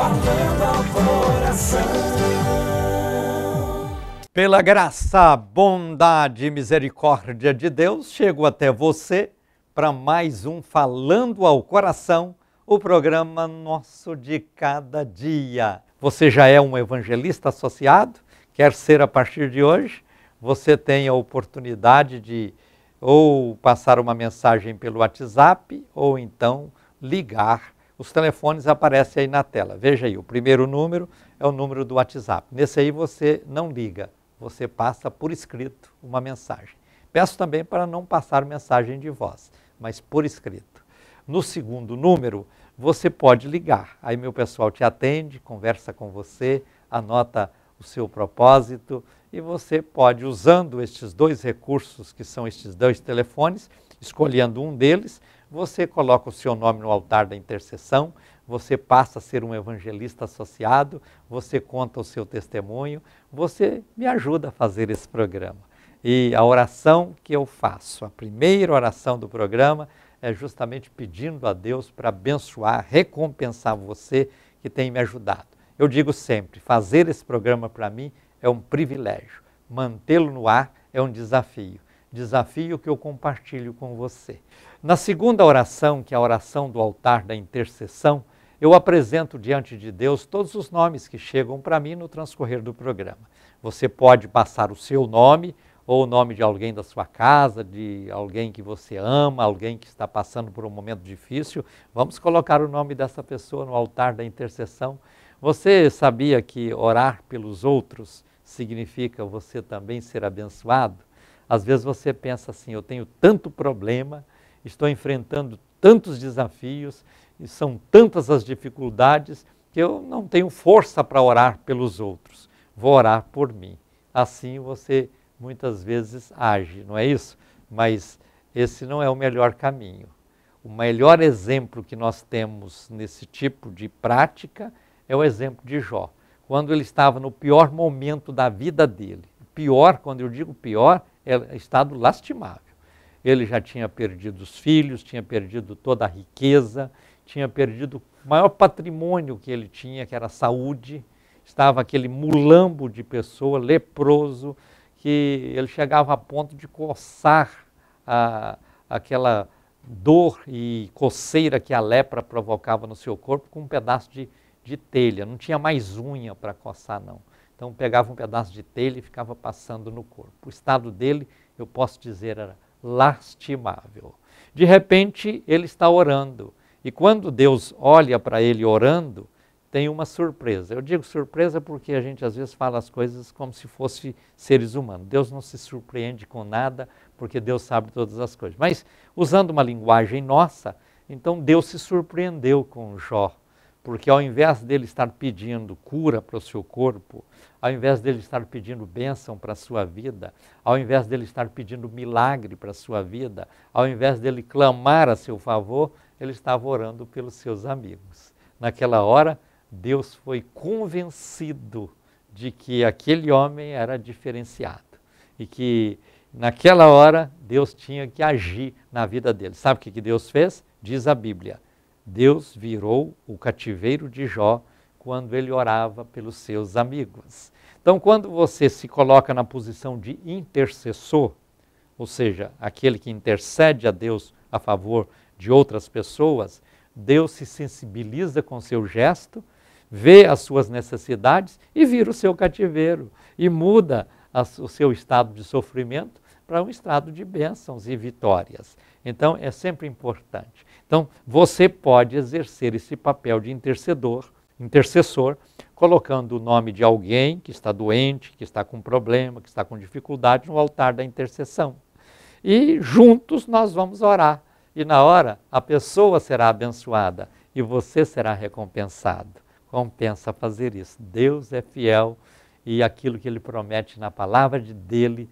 falando ao coração. Pela graça, bondade e misericórdia de Deus, chego até você para mais um Falando ao Coração, o programa nosso de cada dia. Você já é um evangelista associado? Quer ser a partir de hoje? Você tem a oportunidade de ou passar uma mensagem pelo WhatsApp ou então ligar. Os telefones aparecem aí na tela. Veja aí, o primeiro número é o número do WhatsApp. Nesse aí você não liga, você passa por escrito uma mensagem. Peço também para não passar mensagem de voz, mas por escrito. No segundo número, você pode ligar. Aí meu pessoal te atende, conversa com você, anota o seu propósito e você pode, usando estes dois recursos, que são estes dois telefones, escolhendo um deles, você coloca o seu nome no altar da intercessão, você passa a ser um evangelista associado, você conta o seu testemunho, você me ajuda a fazer esse programa. E a oração que eu faço, a primeira oração do programa, é justamente pedindo a Deus para abençoar, recompensar você que tem me ajudado. Eu digo sempre, fazer esse programa para mim é um privilégio, mantê-lo no ar é um desafio. Desafio que eu compartilho com você. Na segunda oração, que é a oração do altar da intercessão, eu apresento diante de Deus todos os nomes que chegam para mim no transcorrer do programa. Você pode passar o seu nome, ou o nome de alguém da sua casa, de alguém que você ama, alguém que está passando por um momento difícil. Vamos colocar o nome dessa pessoa no altar da intercessão. Você sabia que orar pelos outros significa você também ser abençoado? Às vezes você pensa assim, eu tenho tanto problema, estou enfrentando tantos desafios, e são tantas as dificuldades, que eu não tenho força para orar pelos outros. Vou orar por mim. Assim você muitas vezes age, não é isso? Mas esse não é o melhor caminho. O melhor exemplo que nós temos nesse tipo de prática é o exemplo de Jó. Quando ele estava no pior momento da vida dele. Pior, quando eu digo pior, é estado lastimável. Ele já tinha perdido os filhos, tinha perdido toda a riqueza, tinha perdido o maior patrimônio que ele tinha, que era a saúde. Estava aquele mulambo de pessoa, leproso, que ele chegava a ponto de coçar aquela dor e coceira que a lepra provocava no seu corpo com um pedaço de telha. Não tinha mais unha para coçar, não. Então pegava um pedaço de telha e ficava passando no corpo. O estado dele, eu posso dizer, era lastimável. De repente, ele está orando. E quando Deus olha para ele orando, tem uma surpresa. Eu digo surpresa porque a gente às vezes fala as coisas como se fossem seres humanos. Deus não se surpreende com nada, porque Deus sabe todas as coisas. Mas, usando uma linguagem nossa, então Deus se surpreendeu com Jó. Porque ao invés dele estar pedindo cura para o seu corpo, ao invés dele estar pedindo bênção para a sua vida, ao invés dele estar pedindo milagre para a sua vida, ao invés dele clamar a seu favor, ele estava orando pelos seus amigos. Naquela hora, Deus foi convencido de que aquele homem era diferenciado e que naquela hora Deus tinha que agir na vida dele. Sabe o que Deus fez? Diz a Bíblia. Deus virou o cativeiro de Jó quando ele orava pelos seus amigos. Então, quando você se coloca na posição de intercessor, ou seja, aquele que intercede a Deus a favor de outras pessoas, Deus se sensibiliza com seu gesto, vê as suas necessidades e vira o seu cativeiro e muda o seu estado de sofrimento para um estado de bênçãos e vitórias. Então, é sempre importante. Então, você pode exercer esse papel de intercessor, colocando o nome de alguém que está doente, que está com problema, que está com dificuldade no altar da intercessão. E juntos nós vamos orar. E na hora, a pessoa será abençoada e você será recompensado. Compensa fazer isso. Deus é fiel e aquilo que Ele promete na palavra dele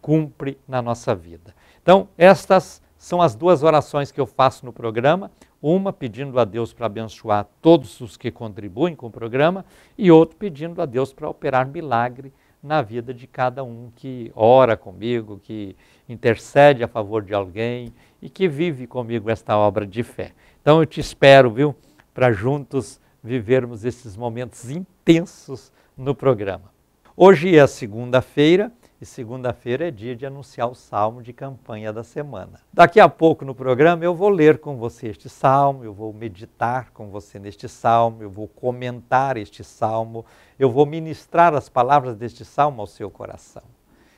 cumpre na nossa vida. Então, estas são as duas orações que eu faço no programa, uma pedindo a Deus para abençoar todos os que contribuem com o programa e outro pedindo a Deus para operar milagre na vida de cada um que ora comigo, que intercede a favor de alguém e que vive comigo esta obra de fé. Então eu te espero, viu, para juntos vivermos esses momentos intensos no programa. Hoje é segunda-feira, e segunda-feira é dia de anunciar o salmo de campanha da semana. Daqui a pouco no programa eu vou ler com você este salmo, eu vou meditar com você neste salmo, eu vou comentar este salmo, eu vou ministrar as palavras deste salmo ao seu coração.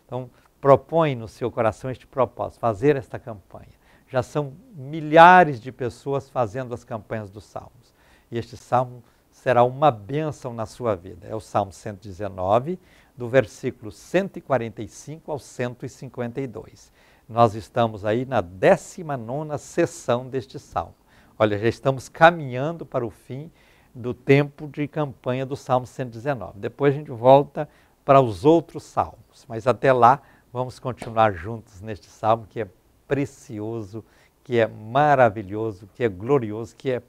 Então, propõe no seu coração este propósito, fazer esta campanha. Já são milhares de pessoas fazendo as campanhas dos salmos. E este salmo será uma bênção na sua vida. É o Salmo 119, do versículo 145 ao 152. Nós estamos aí na 19ª sessão deste salmo. Olha, já estamos caminhando para o fim do tempo de campanha do Salmo 119. Depois a gente volta para os outros salmos, mas até lá vamos continuar juntos neste salmo que é precioso, que é maravilhoso, que é glorioso, que é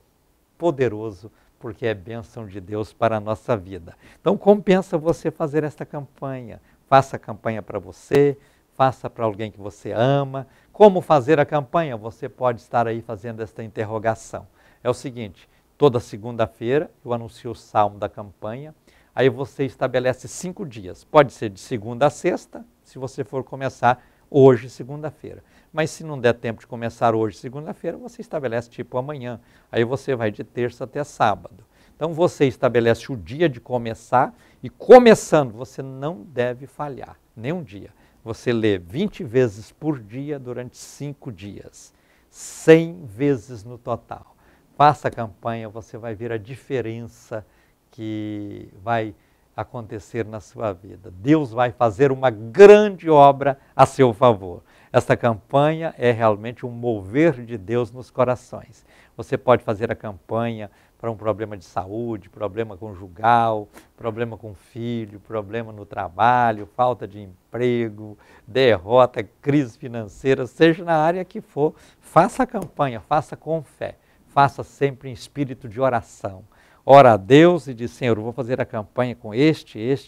poderoso, porque é bênção de Deus para a nossa vida. Então compensa você fazer esta campanha. Faça a campanha para você, faça para alguém que você ama. Como fazer a campanha? Você pode estar aí fazendo esta interrogação. É o seguinte, toda segunda-feira eu anuncio o salmo da campanha, aí você estabelece 5 dias. Pode ser de segunda a sexta, se você for começar hoje, segunda-feira. Mas se não der tempo de começar hoje, segunda-feira, você estabelece tipo amanhã. Aí você vai de terça até sábado. Então você estabelece o dia de começar e começando, você não deve falhar, nem um dia. Você lê 20 vezes por dia durante 5 dias, 100 vezes no total. Faça a campanha, você vai ver a diferença que vai acontecer na sua vida. Deus vai fazer uma grande obra a seu favor. Esta campanha é realmente um mover de Deus nos corações. Você pode fazer a campanha para um problema de saúde, problema conjugal, problema com filho, problema no trabalho, falta de emprego, derrota, crise financeira, seja na área que for. Faça a campanha, faça com fé, faça sempre em espírito de oração. Ora a Deus e diz, Senhor, eu vou fazer a campanha com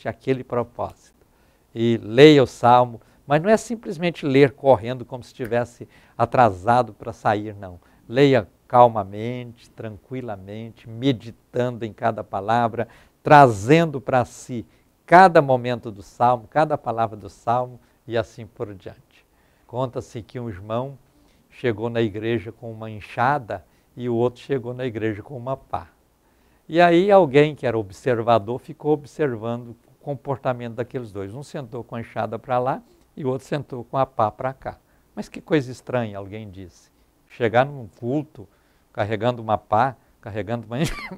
aquele propósito. E leia o salmo, mas não é simplesmente ler correndo como se estivesse atrasado para sair, não. Leia calmamente, tranquilamente, meditando em cada palavra, trazendo para si cada momento do salmo, cada palavra do salmo e assim por diante. Conta-se que um irmão chegou na igreja com uma enxada e o outro chegou na igreja com uma pá. E aí alguém que era observador ficou observando o comportamento daqueles dois. Um sentou com a enxada para lá e o outro sentou com a pá para cá. Mas que coisa estranha, alguém disse. Chegar num culto carregando uma pá, carregando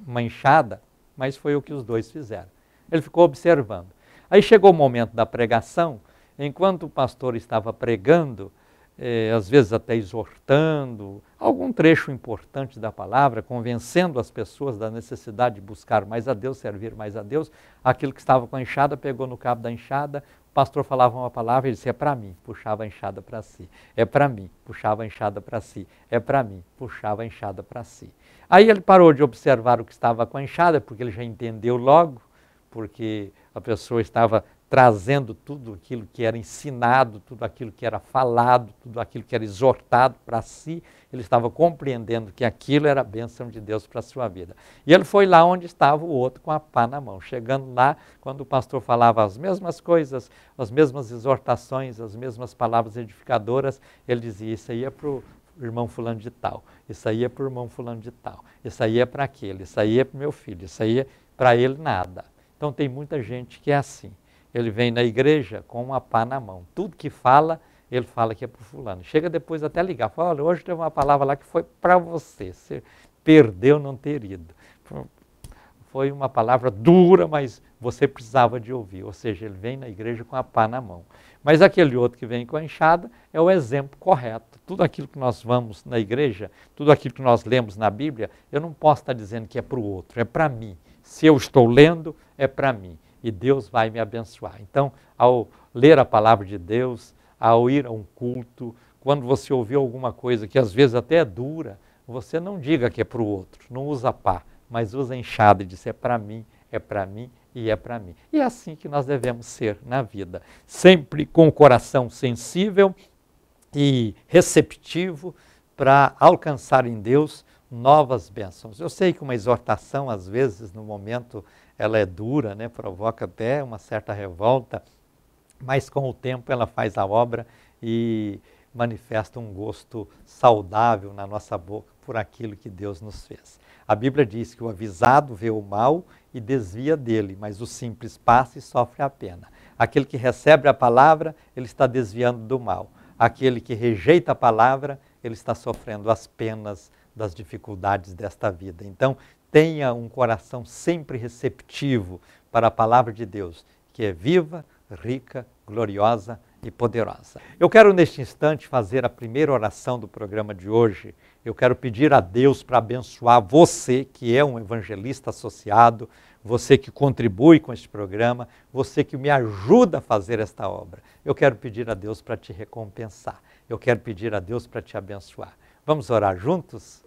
uma enxada, mas foi o que os dois fizeram. Ele ficou observando. Aí chegou o momento da pregação, enquanto o pastor estava pregando, às vezes até exortando, algum trecho importante da palavra, convencendo as pessoas da necessidade de buscar mais a Deus, servir mais a Deus, aquilo que estava com a enxada pegou no cabo da enxada, o pastor falava uma palavra e disse, é para mim, puxava a enxada para si, é para mim, puxava a enxada para si, é para mim, puxava a enxada para si. Aí ele parou de observar o que estava com a enxada, porque ele já entendeu logo, porque a pessoa estava trazendo tudo aquilo que era ensinado, tudo aquilo que era falado, tudo aquilo que era exortado para si, ele estava compreendendo que aquilo era a bênção de Deus para a sua vida. E ele foi lá onde estava o outro com a pá na mão. Chegando lá, quando o pastor falava as mesmas coisas, as mesmas exortações, as mesmas palavras edificadoras, ele dizia, isso aí é para o irmão fulano de tal, isso aí é para o irmão fulano de tal, isso aí é para aquele, isso aí é para o meu filho, isso aí é para ele nada. Então tem muita gente que é assim. Ele vem na igreja com uma pá na mão. Tudo que fala, ele fala que é para o fulano. Chega depois até ligar. Fala, olha, hoje teve uma palavra lá que foi para você. Você perdeu não ter ido. Foi uma palavra dura, mas você precisava de ouvir. Ou seja, ele vem na igreja com a pá na mão. Mas aquele outro que vem com a enxada é o exemplo correto. Tudo aquilo que nós vamos na igreja, tudo aquilo que nós lemos na Bíblia, eu não posso estar dizendo que é para o outro, é para mim. Se eu estou lendo, é para mim. E Deus vai me abençoar. Então, ao ler a palavra de Deus, ao ir a um culto, quando você ouvir alguma coisa que às vezes até é dura, você não diga que é para o outro, não usa pá, mas usa enxada e diz, é para mim, é para mim e é para mim. E é assim que nós devemos ser na vida, sempre com o coração sensível e receptivo para alcançar em Deus novas bênçãos. Eu sei que uma exortação, às vezes, no momento, ela é dura, né? Provoca até uma certa revolta, mas com o tempo ela faz a obra e manifesta um gosto saudável na nossa boca por aquilo que Deus nos fez. A Bíblia diz que o avisado vê o mal e desvia dele, mas o simples passa e sofre a pena. Aquele que recebe a palavra, ele está desviando do mal. Aquele que rejeita a palavra, ele está sofrendo as penas das dificuldades desta vida. Então, tenha um coração sempre receptivo para a palavra de Deus, que é viva, rica, gloriosa e poderosa. Eu quero neste instante fazer a primeira oração do programa de hoje. Eu quero pedir a Deus para abençoar você que é um evangelista associado, você que contribui com este programa, você que me ajuda a fazer esta obra. Eu quero pedir a Deus para te recompensar. Eu quero pedir a Deus para te abençoar. Vamos orar juntos?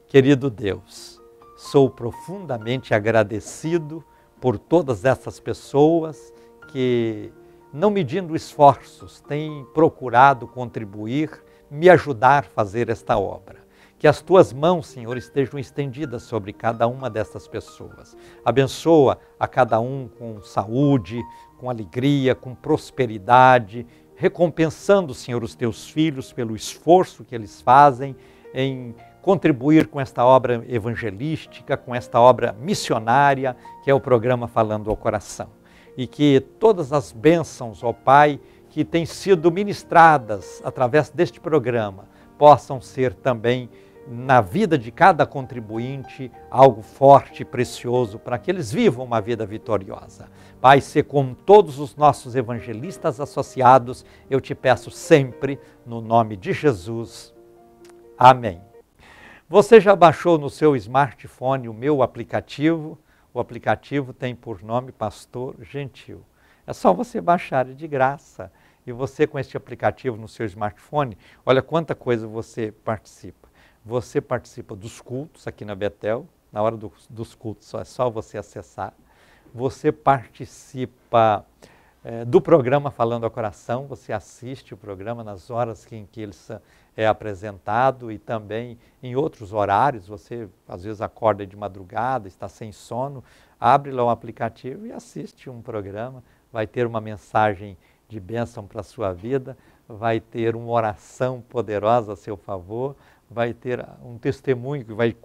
Querido Deus, sou profundamente agradecido por todas essas pessoas que, não medindo esforços, têm procurado contribuir, me ajudar a fazer esta obra. Que as tuas mãos, Senhor, estejam estendidas sobre cada uma dessas pessoas. Abençoa a cada um com saúde, com alegria, com prosperidade, recompensando, Senhor, os teus filhos pelo esforço que eles fazem em contribuir com esta obra evangelística, com esta obra missionária, que é o programa Falando ao Coração. E que todas as bênçãos, ó Pai, que têm sido ministradas através deste programa, possam ser também, na vida de cada contribuinte, algo forte e precioso para que eles vivam uma vida vitoriosa. Pai, se com todos os nossos evangelistas associados, eu te peço sempre, no nome de Jesus. Amém. Você já baixou no seu smartphone o meu aplicativo? O aplicativo tem por nome Pastor Gentil. É só você baixar, é de graça. E você com este aplicativo no seu smartphone, olha quanta coisa você participa. Você participa dos cultos aqui na Betel, na hora dos cultos é só você acessar. Você participa do programa Falando ao Coração, você assiste o programa nas horas em que ele é apresentado e também em outros horários. Você às vezes acorda de madrugada, está sem sono, abre lá o aplicativo e assiste um programa, vai ter uma mensagem de bênção para a sua vida, vai ter uma oração poderosa a seu favor, vai ter um testemunho que vai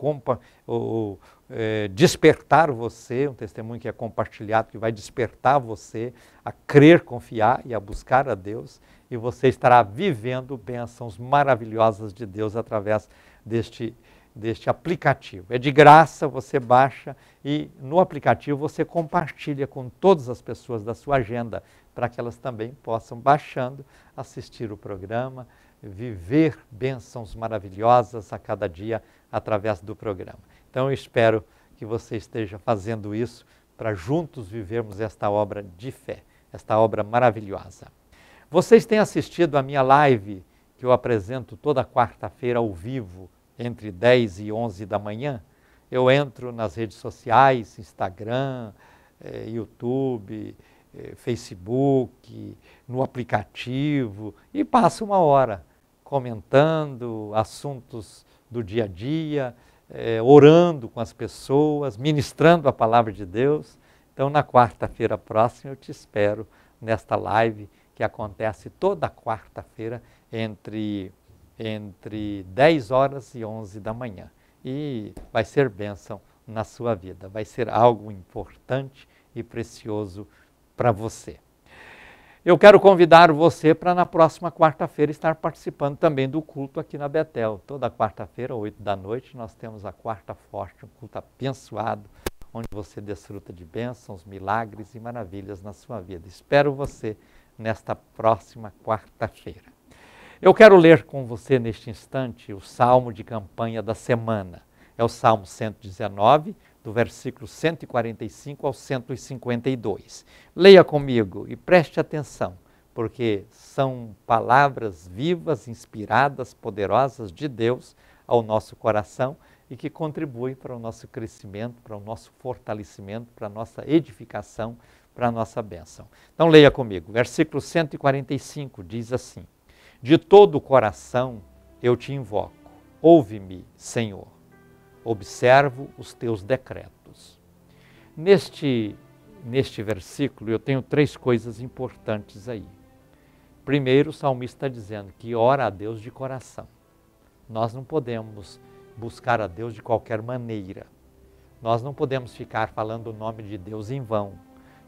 despertar você, um testemunho que é compartilhado, que vai despertar você a crer, confiar e a buscar a Deus, e você estará vivendo bênçãos maravilhosas de Deus através deste aplicativo. É de graça, você baixa e no aplicativo você compartilha com todas as pessoas da sua agenda, para que elas também possam, baixando, assistir o programa, viver bênçãos maravilhosas a cada dia através do programa. Então eu espero que você esteja fazendo isso para juntos vivermos esta obra de fé, esta obra maravilhosa. Vocês têm assistido a minha live que eu apresento toda quarta-feira ao vivo, entre 10 e 11 da manhã. Eu entro nas redes sociais, Instagram, YouTube, Facebook, no aplicativo e passo uma hora comentando assuntos do dia a dia, orando com as pessoas, ministrando a palavra de Deus. Então, na quarta-feira próxima, eu te espero nesta live que acontece toda quarta-feira entre 10 horas e 11 da manhã. E vai ser bênção na sua vida, vai ser algo importante e precioso para você. Eu quero convidar você para na próxima quarta-feira estar participando também do culto aqui na Betel. Toda quarta-feira, 8 da noite, nós temos a Quarta Forte, um culto abençoado, onde você desfruta de bênçãos, milagres e maravilhas na sua vida. Espero você nesta próxima quarta-feira. Eu quero ler com você neste instante o Salmo de campanha da semana. É o Salmo 119, do versículo 145 ao 152. Leia comigo e preste atenção, porque são palavras vivas, inspiradas, poderosas de Deus ao nosso coração e que contribuem para o nosso crescimento, para o nosso fortalecimento, para a nossa edificação, para a nossa bênção. Então leia comigo, versículo 145 diz assim: De todo o coração eu te invoco, ouve-me, Senhor. observo os teus decretos. Neste versículo eu tenho 3 coisas importantes aí. Primeiro, o salmista está dizendo que ora a Deus de coração. Nós não podemos buscar a Deus de qualquer maneira. Nós não podemos ficar falando o nome de Deus em vão.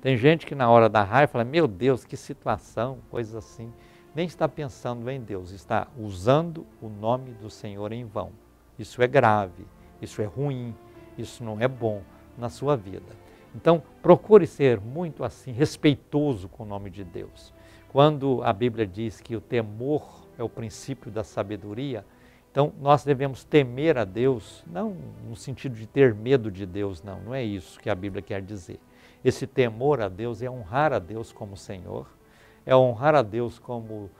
Tem gente que na hora da raiva fala, meu Deus, que situação, coisas assim. Nem está pensando em Deus, está usando o nome do Senhor em vão. Isso é grave, isso é ruim, isso não é bom na sua vida. Então, procure ser muito assim, respeitoso com o nome de Deus. Quando a Bíblia diz que o temor é o princípio da sabedoria, então nós devemos temer a Deus, não no sentido de ter medo de Deus, não é isso que a Bíblia quer dizer. Esse temor a Deus é honrar a Deus como Senhor, é honrar a Deus como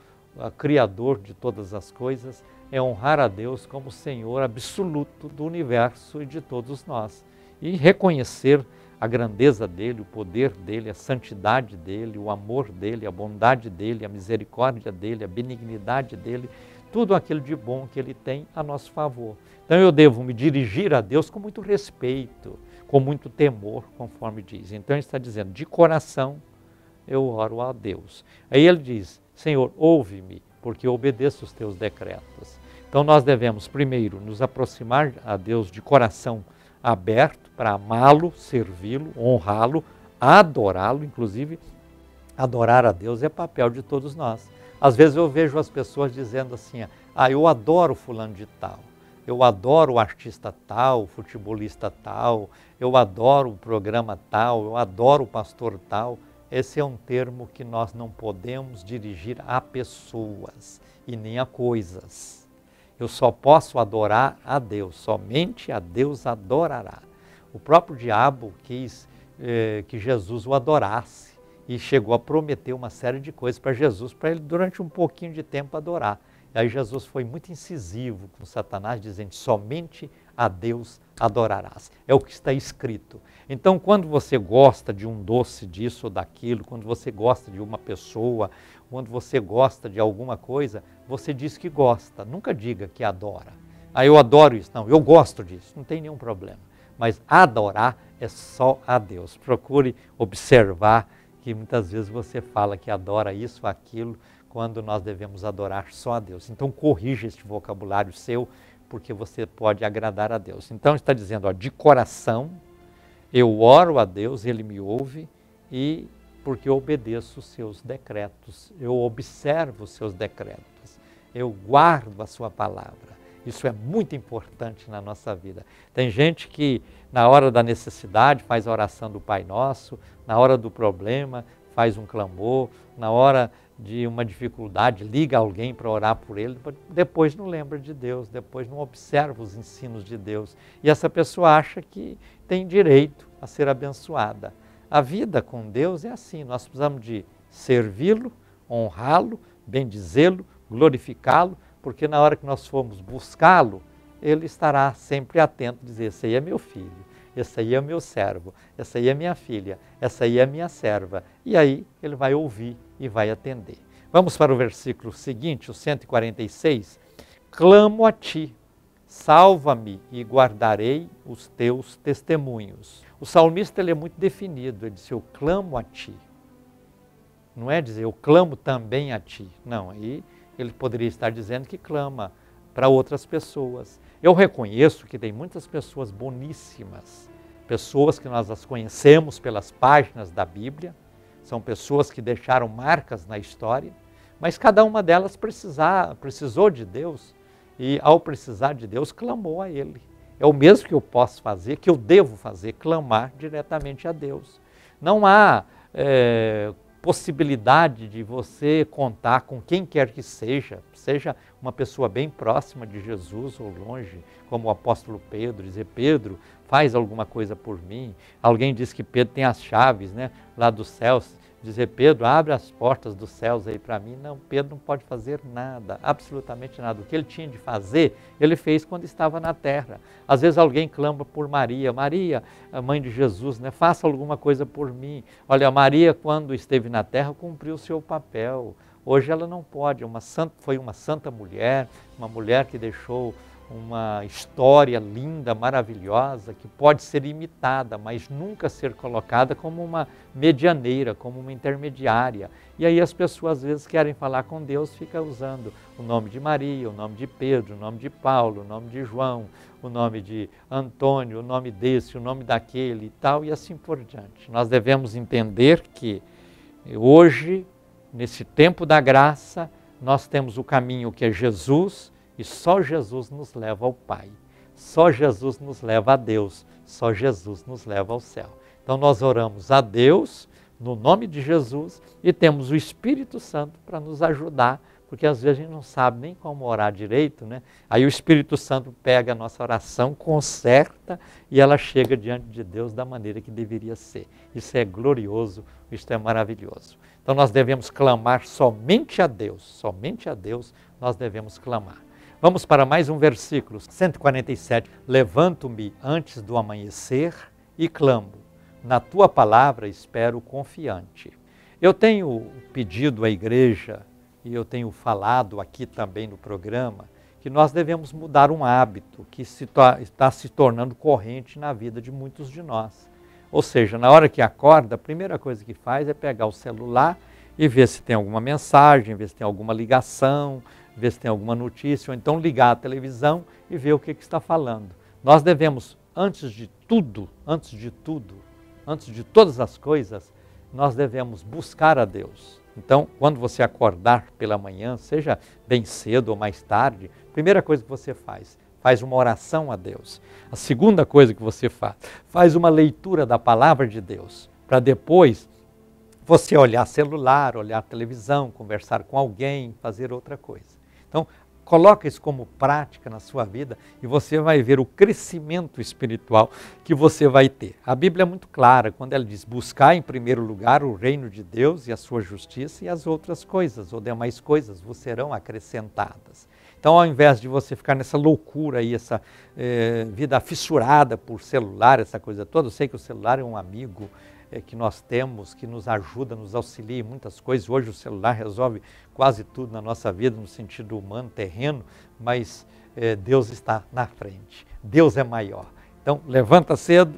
Criador de todas as coisas, é honrar a Deus como Senhor absoluto do universo e de todos nós. E reconhecer a grandeza dEle, o poder dEle, a santidade dEle, o amor dEle, a bondade dEle, a misericórdia dEle, a benignidade dEle, tudo aquilo de bom que Ele tem a nosso favor. Então eu devo me dirigir a Deus com muito respeito, com muito temor, conforme diz. Então ele está dizendo, de coração eu oro a Deus. Aí ele diz, Senhor, ouve-me, porque eu obedeço os teus decretos. Então nós devemos primeiro nos aproximar a Deus de coração aberto para amá-lo, servi-lo, honrá-lo, adorá-lo, inclusive adorar a Deus é papel de todos nós. Às vezes eu vejo as pessoas dizendo assim, eu adoro fulano de tal, eu adoro o artista tal, o futebolista tal, eu adoro o programa tal, eu adoro o pastor tal. Esse é um termo que nós não podemos dirigir a pessoas e nem a coisas. Eu só posso adorar a Deus, somente a Deus adorará. O próprio diabo quis que Jesus o adorasse e chegou a prometer uma série de coisas para Jesus, para ele durante um pouquinho de tempo adorar. E aí Jesus foi muito incisivo com Satanás, dizendo, somente a Deus adorarás. É o que está escrito. Então, quando você gosta de um doce disso ou daquilo, quando você gosta de uma pessoa, quando você gosta de alguma coisa, você diz que gosta. Nunca diga que adora. Eu adoro isso. Não, eu gosto disso. Não tem nenhum problema. Mas adorar é só a Deus. Procure observar que muitas vezes você fala que adora isso ou aquilo, quando nós devemos adorar só a Deus. Então, corrija este vocabulário seu, porque você pode agradar a Deus. Então, está dizendo, de coração, eu oro a Deus, Ele me ouve, e porque eu obedeço os seus decretos, eu observo os seus decretos, eu guardo a sua palavra. Isso é muito importante na nossa vida. Tem gente que, na hora da necessidade, faz a oração do Pai Nosso, na hora do problema, faz um clamor, na hora de uma dificuldade, liga alguém para orar por ele, depois não lembra de Deus, depois não observa os ensinos de Deus. E essa pessoa acha que tem direito a ser abençoada. A vida com Deus é assim, nós precisamos de servi-lo, honrá-lo, bendizê-lo, glorificá-lo, porque na hora que nós formos buscá-lo, ele estará sempre atento a dizer, esse aí é meu filho, esse aí é meu servo, essa aí é minha filha, essa aí é minha serva. E aí ele vai ouvir e vai atender. Vamos para o versículo seguinte, o 146. Clamo a ti, salva-me e guardarei os teus testemunhos. O salmista ele é muito definido, ele diz, eu clamo a ti. Não é dizer, eu clamo também a ti. Não, aí ele poderia estar dizendo que clama para outras pessoas. Eu reconheço que tem muitas pessoas boníssimas, pessoas que nós as conhecemos pelas páginas da Bíblia, são pessoas que deixaram marcas na história, mas cada uma delas precisou de Deus e, ao precisar de Deus, clamou a Ele. É o mesmo que eu posso fazer, que eu devo fazer, clamar diretamente a Deus. Não há possibilidade de você contar com quem quer que seja uma pessoa bem próxima de Jesus ou longe, como o apóstolo Pedro, dizer, Pedro, faz alguma coisa por mim. Alguém diz que Pedro tem as chaves, lá dos céus, dizer, Pedro, abre as portas dos céus aí para mim. Não, Pedro não pode fazer nada, absolutamente nada. O que ele tinha de fazer, ele fez quando estava na terra. Às vezes alguém clama por Maria, Maria, a mãe de Jesus, faça alguma coisa por mim. Olha, Maria, quando esteve na terra, cumpriu o seu papel. Hoje ela não pode, foi uma santa mulher, uma mulher que deixou uma história linda, maravilhosa, que pode ser imitada, mas nunca ser colocada como uma medianeira, como uma intermediária. E aí as pessoas às vezes querem falar com Deus, fica usando o nome de Maria, o nome de Pedro, o nome de Paulo, o nome de João, o nome de Antônio, o nome desse, o nome daquele e tal, e assim por diante. Nós devemos entender que hoje, nesse tempo da graça, nós temos o caminho que é Jesus, e só Jesus nos leva ao Pai, só Jesus nos leva a Deus, só Jesus nos leva ao céu. Então nós oramos a Deus no nome de Jesus e temos o Espírito Santo para nos ajudar, porque às vezes a gente não sabe nem como orar direito, né? Aí o Espírito Santo pega a nossa oração, conserta e ela chega diante de Deus da maneira que deveria ser. Isso é glorioso, isso é maravilhoso. Então nós devemos clamar somente a Deus nós devemos clamar. Vamos para mais um versículo, 147. Levanto-me antes do amanhecer e clamo. Na tua palavra espero confiante. Eu tenho pedido à igreja, e eu tenho falado aqui também no programa, que nós devemos mudar um hábito que está se tornando corrente na vida de muitos de nós. Ou seja, na hora que acorda, a primeira coisa que faz é pegar o celular e ver se tem alguma mensagem, ver se tem alguma ligação, ver se tem alguma notícia, ou então ligar a televisão e ver o que está falando. Nós devemos, antes de todas as coisas, nós devemos buscar a Deus. Então, quando você acordar pela manhã, seja bem cedo ou mais tarde, a primeira coisa que você faz uma oração a Deus. A segunda coisa que você faz uma leitura da palavra de Deus, para depois você olhar celular, olhar televisão, conversar com alguém, fazer outra coisa. Então, coloca isso como prática na sua vida e você vai ver o crescimento espiritual que você vai ter. A Bíblia é muito clara quando ela diz: buscar em primeiro lugar o reino de Deus e a sua justiça, e as outras coisas, ou demais coisas, vos serão acrescentadas. Então, ao invés de você ficar nessa loucura aí, essa vida fissurada por celular, essa coisa toda, eu sei que o celular é um amigo que nós temos, que nos ajuda, nos auxilia em muitas coisas. Hoje o celular resolve quase tudo na nossa vida, no sentido humano, terreno, mas Deus está na frente, Deus é maior. Então, levanta cedo,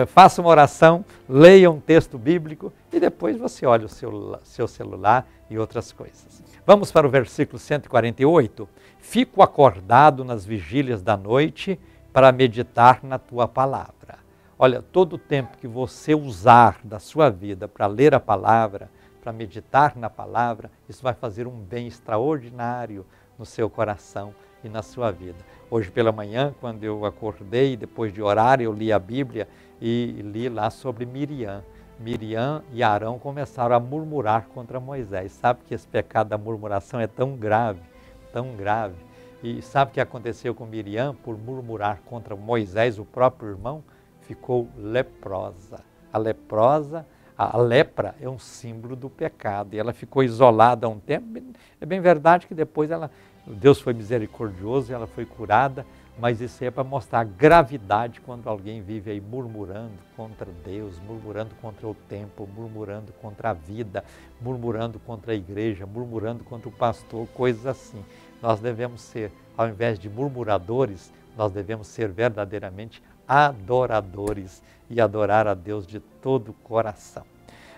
faça uma oração, leia um texto bíblico e depois você olha o seu celular e outras coisas. Vamos para o versículo 148. Fico acordado nas vigílias da noite para meditar na tua palavra. Olha, todo o tempo que você usar da sua vida para ler a palavra, para meditar na palavra, isso vai fazer um bem extraordinário no seu coração e na sua vida. Hoje pela manhã, quando eu acordei, depois de orar, eu li a Bíblia e li lá sobre Miriam. Miriam e Arão começaram a murmurar contra Moisés. Sabe que esse pecado da murmuração é tão grave, tão grave. E sabe o que aconteceu com Miriam por murmurar contra Moisés, o próprio irmão? Ficou leprosa. A lepra é um símbolo do pecado e ela ficou isolada há um tempo. É bem verdade que depois Deus foi misericordioso e ela foi curada, mas isso é para mostrar a gravidade quando alguém vive aí murmurando contra Deus, murmurando contra o tempo, murmurando contra a vida, murmurando contra a igreja, murmurando contra o pastor, coisas assim. Nós devemos ser, ao invés de murmuradores, nós devemos ser verdadeiramente adoradores e adorar a Deus de todo o coração.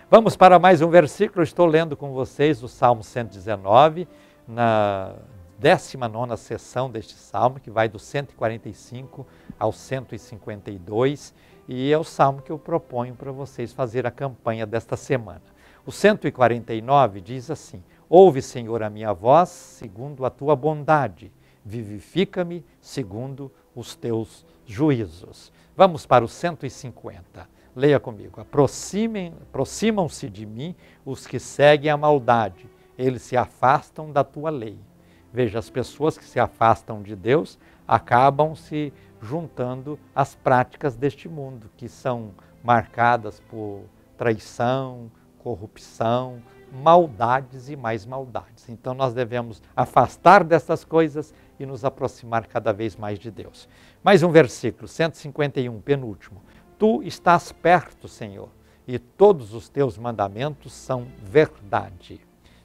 Vamos para mais um versículo. Estou lendo com vocês o Salmo 119, na 19ª sessão deste Salmo, que vai do 145 ao 152, e é o Salmo que eu proponho para vocês fazer a campanha desta semana. O 149 diz assim: ouve, Senhor, a minha voz segundo a tua bondade, vivifica-me segundo os teus juízos. Vamos para o 150. Leia comigo. Aproximam-se de mim os que seguem a maldade. Eles se afastam da tua lei. Veja, as pessoas que se afastam de Deus acabam se juntando às práticas deste mundo, que são marcadas por traição, corrupção, maldades e mais maldades. Então nós devemos afastar dessas coisas e nos aproximar cada vez mais de Deus. Mais um versículo, 151, penúltimo. Tu estás perto, Senhor, e todos os teus mandamentos são verdade.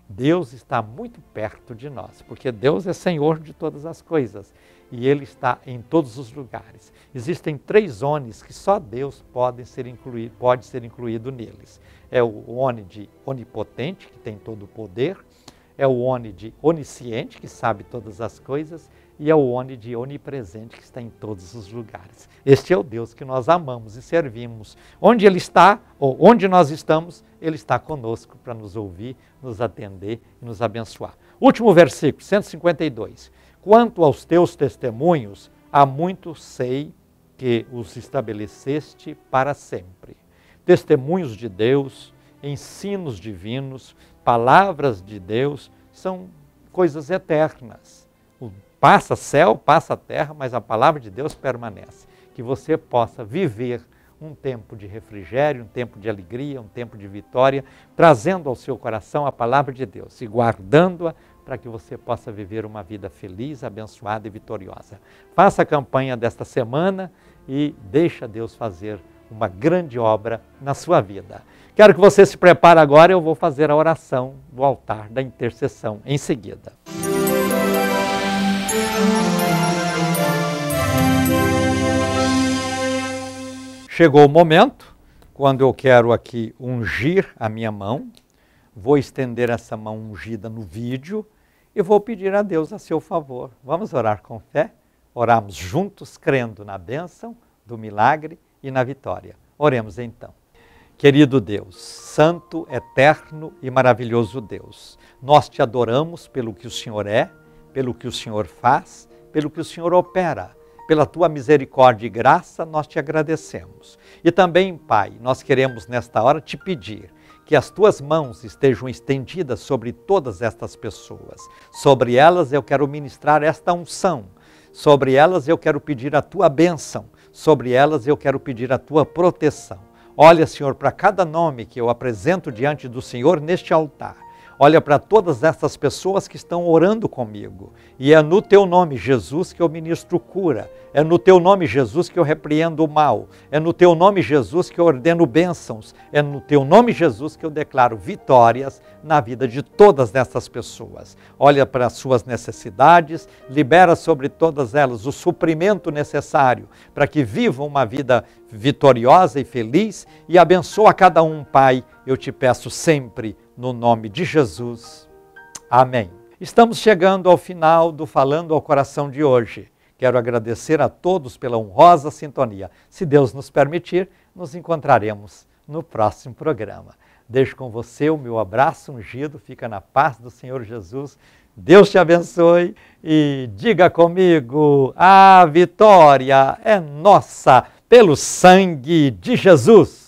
Deus está muito perto de nós, porque Deus é Senhor de todas as coisas. e Ele está em todos os lugares. Existem 3 ones que só Deus pode ser incluído neles. É o one de onipotente, que tem todo o poder, é o one de onisciente, que sabe todas as coisas, e é o one de onipresente, que está em todos os lugares. Este é o Deus que nós amamos e servimos. Onde Ele está, ou onde nós estamos, Ele está conosco para nos ouvir, nos atender e nos abençoar. Último versículo, 152. Quanto aos teus testemunhos, há muito sei que os estabeleceste para sempre. Testemunhos de Deus, ensinos divinos, palavras de Deus, são coisas eternas. Passa céu, passa terra, mas a palavra de Deus permanece. Que você possa viver um tempo de refrigério, um tempo de alegria, um tempo de vitória, trazendo ao seu coração a palavra de Deus e guardando-a para que você possa viver uma vida feliz, abençoada e vitoriosa. Faça a campanha desta semana e deixa Deus fazer uma grande obra na sua vida. Quero que você se prepare agora, eu vou fazer a oração do altar da intercessão em seguida. Chegou o momento, quando eu quero aqui ungir a minha mão, vou estender essa mão ungida no vídeo e vou pedir a Deus a seu favor. Vamos orar com fé? Oramos juntos, crendo na bênção, do milagre e na vitória. Oremos então. Querido Deus, santo, eterno e maravilhoso Deus, nós te adoramos pelo que o Senhor é, pelo que o Senhor faz, pelo que o Senhor opera. Pela tua misericórdia e graça, nós te agradecemos. E também, Pai, nós queremos nesta hora te pedir que as tuas mãos estejam estendidas sobre todas estas pessoas. Sobre elas eu quero ministrar esta unção. Sobre elas eu quero pedir a tua bênção. Sobre elas eu quero pedir a tua proteção. Olha, Senhor, para cada nome que eu apresento diante do Senhor neste altar. Olha para todas essas pessoas que estão orando comigo. E é no teu nome, Jesus, que eu ministro cura. É no teu nome, Jesus, que eu repreendo o mal. É no teu nome, Jesus, que eu ordeno bênçãos. É no teu nome, Jesus, que eu declaro vitórias na vida de todas essas pessoas. Olha para as suas necessidades, libera sobre todas elas o suprimento necessário para que vivam uma vida vitoriosa e feliz e abençoa cada um, Pai. Eu te peço sempre no nome de Jesus. Amém. Estamos chegando ao final do Falando ao Coração de hoje. Quero agradecer a todos pela honrosa sintonia. Se Deus nos permitir, nos encontraremos no próximo programa. Deixo com você o meu abraço ungido. Fica na paz do Senhor Jesus. Deus te abençoe e diga comigo, a vitória é nossa pelo sangue de Jesus.